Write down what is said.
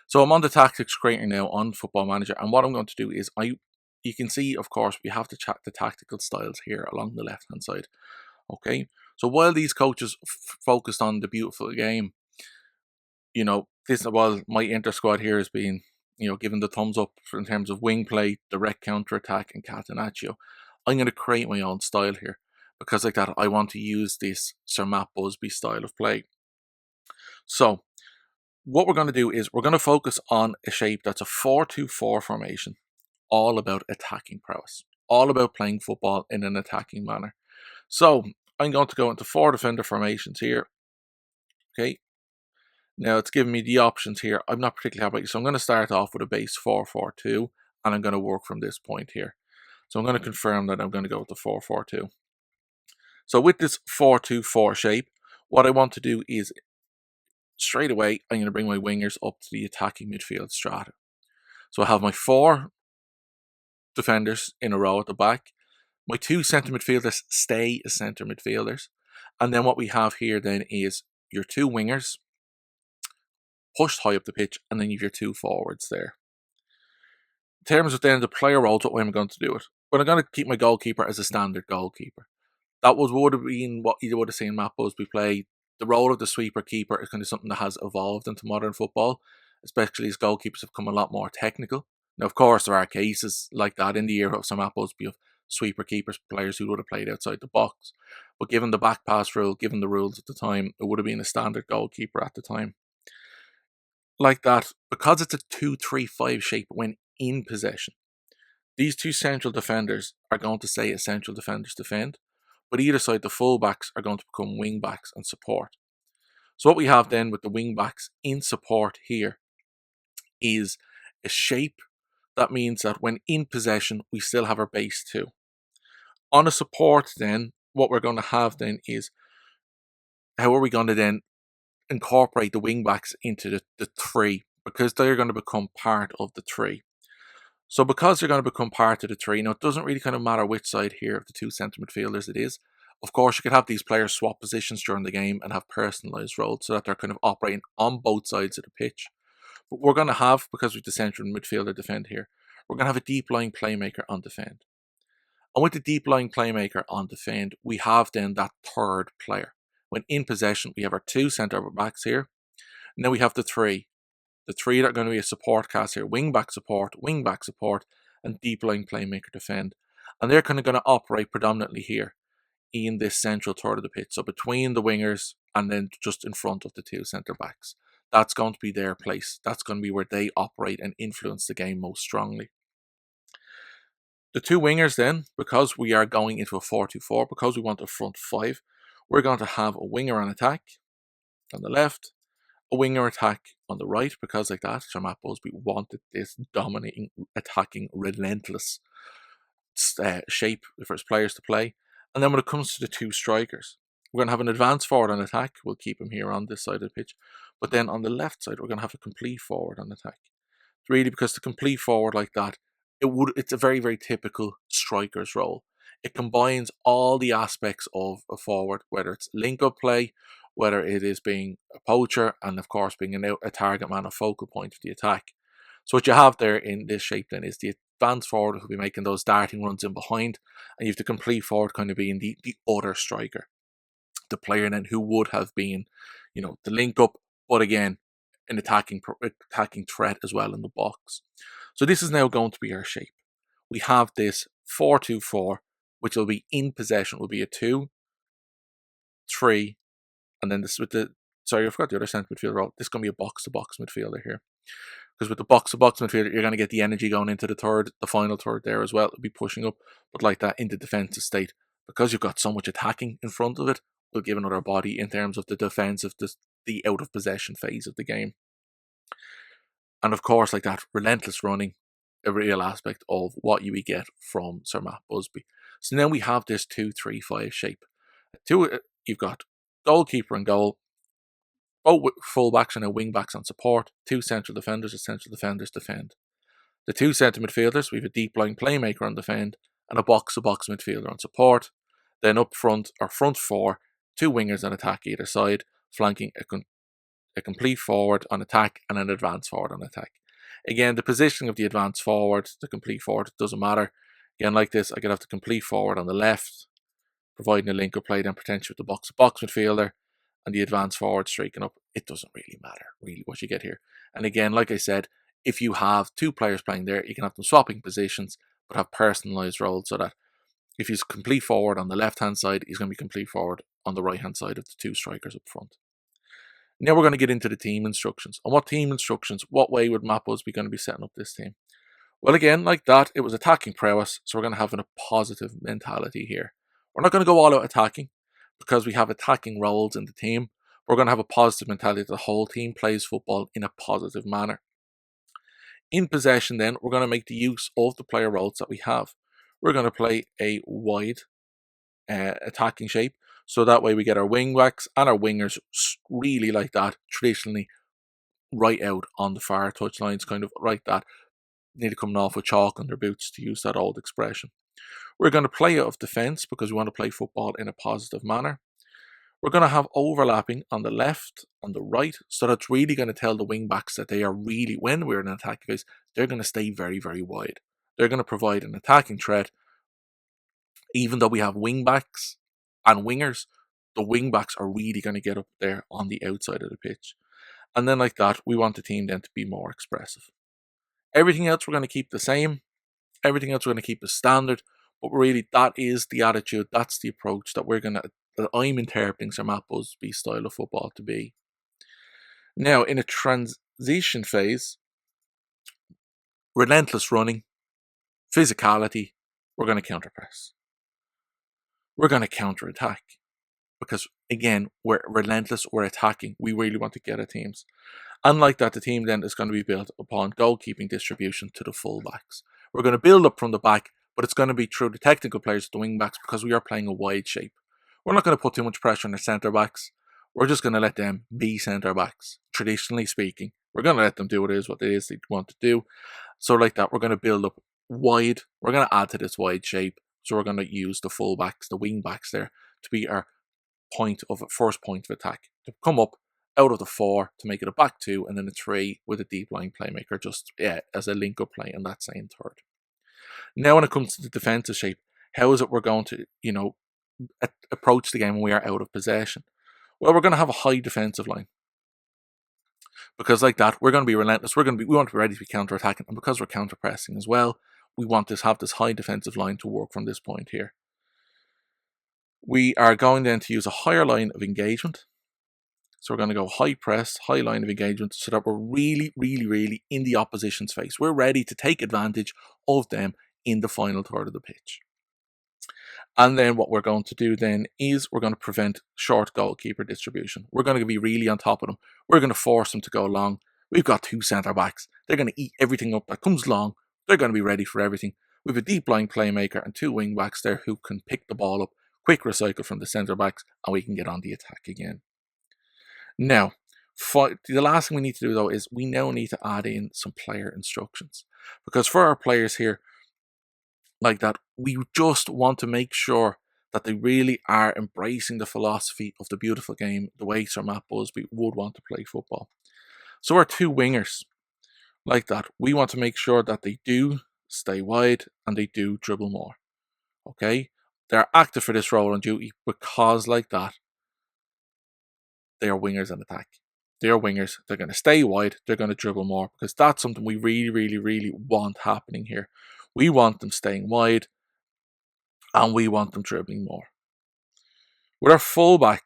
So I'm on the tactics creator now on Football Manager, and what I'm going to do is you can see, of course, we have the tactical styles here along the left hand side. Okay, so while these coaches focused on the beautiful game, while my inter squad here is being, given the thumbs up in terms of wing play, direct counter attack, and catenaccio, I'm going to create my own style here because like that I want to use this Sir Matt Busby style of play. So what we're going to do is we're going to focus on a shape that's a 4-2-4 formation, all about attacking prowess, all about playing football in an attacking manner. So I'm going to go into 4 defender formations here. Okay. Now it's giving me the options here. I'm not particularly happy, so I'm going to start off with a base 4-4-2, and I'm going to work from this point here. So I'm going to confirm that I'm going to go with the 4-4-2. So with this 4-2-4 shape, what I want to do is straight away, I'm going to bring my wingers up to the attacking midfield strata. So I have my 4 defenders in a row at the back. My 2 centre midfielders stay as centre midfielders. And then what we have here then is your 2 wingers pushed high up the pitch, and then you have your 2 forwards there. In terms of then the player roles, what way I'm going to do it? But I'm going to keep my goalkeeper as a standard goalkeeper. That would have been what you would have seen Matt Busby play. The role of the sweeper keeper is kind of something that has evolved into modern football, especially as goalkeepers have become a lot more technical. Now, of course, there are cases like that in the era of Sir Matt Busby of sweeper keepers, players who would have played outside the box. But given the back pass rule, given the rules at the time, it would have been a standard goalkeeper at the time. Like that, because it's a 2-3-5 shape when in possession, these 2 central defenders are going to stay as central defenders defend, but either side, the full-backs are going to become wing-backs and support. So what we have then with the wing-backs in support here is a shape that means that when in possession, we still have our base 2. On a support then, what we're going to have then is, how are we going to then incorporate the wing-backs into the 3, because they're going to become part of the 3. So because they're going to become part of the 3, now it doesn't really kind of matter which side here of the 2 centre midfielders it is. Of course, you could have these players swap positions during the game and have personalised roles so that they're kind of operating on both sides of the pitch. But we're going to have, because we've the central midfielder defend here, we're going to have a deep line playmaker on defend. And with the deep line playmaker on defend, we have then that 3rd player. When in possession, we have our 2 centre backs here. Now we have the 3. The 3 that are going to be a support cast here: wing back support, and deep line playmaker defend. And they're kind of going to operate predominantly here in this central third of the pitch. So between the wingers and then just in front of the 2 centre backs. That's going to be their place. That's going to be where they operate and influence the game most strongly. The 2 wingers then, because we are going into a 4-2-4, because we want a front 5, we're going to have a winger on attack on the left, a winger attack on the right, because like that, Sir Matt Busby wanted this dominating, attacking, relentless shape for his players to play. And then when it comes to the 2 strikers, we're going to have an advanced forward on attack. We'll keep him here on this side of the pitch. But then on the left side, we're going to have a complete forward on attack. Really, because the complete forward like that, it's a very, very typical striker's role. It combines all the aspects of a forward, whether it's link-up play, whether it is being a poacher, and of course being a target man, a focal point of the attack. So what you have there in this shape then is the advanced forward who'll be making those darting runs in behind, and you have the complete forward kind of being the other striker. The player then who would have been, the link-up, but again, an attacking threat as well in the box. So this is now going to be our shape. We have this 4-2-4, which will be in possession, will be a 2-3, and then this with the, sorry, I forgot the other centre midfielder role. This is going to be a box-to-box midfielder here. Because with the box-to-box midfielder, you're going to get the energy going into the final third there as well. It'll be pushing up, but like that into defensive state. Because you've got so much attacking in front of it, will give another body in terms of the defensive, the out of possession phase of the game. And of course, like that, relentless running, a real aspect of what you would get from Sir Matt Busby. So now we have this 2-3-5 shape. You've got goalkeeper and goal, both full-backs and wing backs on support, 2 central defenders as central defenders defend. The 2 centre midfielders, we have a deep line playmaker on defend and a box-to-box midfielder on support. Then up front, our front 4, 2 wingers on attack either side, flanking a complete forward on attack and an advanced forward on attack. Again, the positioning of the advanced forward, the complete forward, doesn't matter. Again, like this, I could have the complete forward on the left, providing a link up play, then potentially with the box midfielder and the advanced forward striking up. It doesn't really matter, really, what you get here. And again, like I said, if you have two players playing there, you can have them swapping positions, but have personalised roles so that if he's complete forward on the left-hand side, he's going to be complete forward on the right-hand side of the two strikers up front. Now we're going to get into the team instructions. And what way would Matt Busby going to be setting up this team? Well, again, like that, it was attacking prowess, so we're going to have a positive mentality here. We're not going to go all out attacking because we have attacking roles in the team. We're going to have a positive mentality that the whole team plays football in a positive manner. In possession, then, we're going to make the use of the player roles that we have. We're going to play a wide attacking shape, so that way we get our wing backs and our wingers really like that, traditionally right out on the far touch lines, kind of like that, nearly coming off with chalk on their boots, to use that old expression. We're going to play out of defence because we want to play football in a positive manner. We're going to have overlapping on the left and the right, so that's really going to tell the wing backs that they are really, when we're in an attack phase, they're going to stay very, very wide. They're going to provide an attacking threat. Even though we have wing backs and wingers, the wing backs are really going to get up there on the outside of the pitch. And then like that, we want the team then to be more expressive. Everything else we're going to keep the same. Everything else we're going to keep as standard. But really, that is the attitude, that's the approach that I'm interpreting Sir Matt Busby's style of football to be. Now, in a transition phase, relentless running, physicality, we're going to counter-press. We're going to counter-attack. Because, again, we're relentless, we're attacking. We really want to get at teams. And like that, the team then is going to be built upon goalkeeping distribution to the full-backs. We're going to build up from the back, but it's going to be through the technical players, the wing-backs, because we are playing a wide shape. We're not going to put too much pressure on the centre-backs. We're just going to let them be centre-backs, traditionally speaking. We're going to let them do what it is they want to do. So like that, we're going to build up wide. We're going to add to this wide shape. So we're going to use the full-backs, the wing-backs there, to be our first point of attack, to come up out of the 4 to make it a back 2 and then a 3 with a deep line playmaker just as a link up play in that same third. Now when it comes to the defensive shape, how is it we're going to approach the game when we are out of possession? Well, we're going to have a high defensive line, because like that, we're going to be relentless. We want to be ready to be counter-attacking, and because we're counter-pressing as well, we want to have this high defensive line to work from this point here. We are going then to use a higher line of engagement. So we're going to go high press, high line of engagement, so that we're really, really, really in the opposition's face. We're ready to take advantage of them in the final third of the pitch. And then what we're going to do then is we're going to prevent short goalkeeper distribution. We're going to be really on top of them. We're going to force them to go long. We've got 2 centre-backs. They're going to eat everything up that comes long. They're going to be ready for everything. We have a deep line playmaker and 2 wing-backs there who can pick the ball up, quick recycle from the centre-backs, and we can get on the attack again. Now, the last thing we need to do though is we now need to add in some player instructions. Because for our players here, like that, we just want to make sure that they really are embracing the philosophy of the beautiful game, the way Sir Matt Busby would want to play football. So our 2 wingers, like that, we want to make sure that they do stay wide and they do dribble more. Okay? They're active for this role on duty because, like that, they are wingers in attack. They are wingers. They're going to stay wide. They're going to dribble more, because that's something we really, really, really want happening here. We want them staying wide and we want them dribbling more. With our fullback,